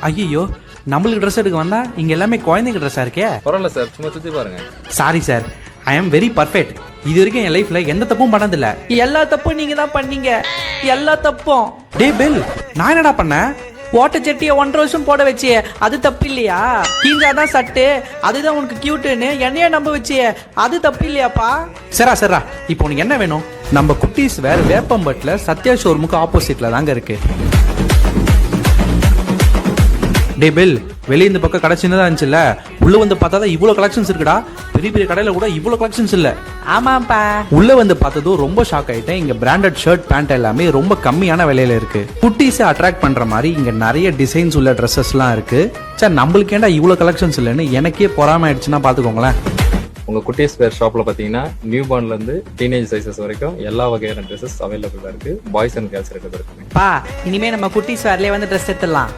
ஐயோ, நம்மளுக்கு ட்ரெஸ் எடுக்க வந்தா இங்க எல்லாமே குழந்தைங்க ட்ரெஸ்ஸா இருக்கே. பரவாயில்ல சார், சும்மா சுத்தி பாருங்க. Sorry sir, I am very perfect. இது வரைக்கும் என் லைஃப்ல எந்த தப்பும் பண்ணதில்ல. எல்லா தப்பும் நீங்க தான் பண்ணீங்க, எல்லா தப்பும். டே பெல், நான் என்னடா பண்ணேன்? ஓட்ட சட்டியை 1.5 வருஷம் போட வச்சியே, அது தப்பு இல்லையா? கீஞ்சாதான் சட்டு, அதுதான் உனக்கு கியூட்டுன்னு என்னைய நம்ப வச்சியே, அது தப்பு இல்லையாப்பா? சரா, இப்போ உனக்கு என்ன வேணும்? நம்ம குட்டீஸ் வேற வேப்பம்பட்டில் சத்யா ஷோரூமுக்கு ஆப்போசிட்ல தாங்க இருக்கு. டே பெல், வெளியே இந்த பக்கம் கடை சின்னதா இருந்துச்சுல்ல, உள்ள வந்து பார்த்தா தான் இவ்வளவு கலெக்ஷன்ஸ் இருக்குடா. பெரிய பெரிய கடையில கூட இவ்வளவு கலெக்ஷன்ஸ் இல்ல. ஆமாப்பா. உள்ள வந்து பார்த்ததும் ரொம்ப ஷாக் ஆயிட்டேன். இங்க பிராண்டட் ஷர்ட் பேண்ட் எல்லாமே ரொம்ப கம்மியான விலையில இருக்கு. குட்டீஸை அட்ராக்ட் பண்ற மாதிரி இங்க நிறைய டிசைன்ஸ் உள்ள ட்ரெஸ்ஸஸ்லாம் இருக்கு. சார், நம்மளுக்கு ஏன்டா இவ்வளவு கலெக்ஷன்ஸ் இல்லைன்னு எனக்கே பொறாம ஆயிடுச்சுன்னா பாத்துக்கோங்களேன். உங்க குட்டீஸ் வேர் ஷாப்ல பாத்தீங்கன்னா நியூ பார்ன்ல இருந்து டீனேஜ் சைசஸ் வரைக்கும் எல்லா வகையான ட்ரெஸ்ஸஸ் அவைலபிளா இருக்கு. பாய்ஸ் அண்ட் கேர்ள்ஸ் ரெண்டு பேருக்குமே. பா, இனிமே நம்ம குட்டீஸ் வரலே வந்து ட்ரெஸ் எடுத்துடலாம்.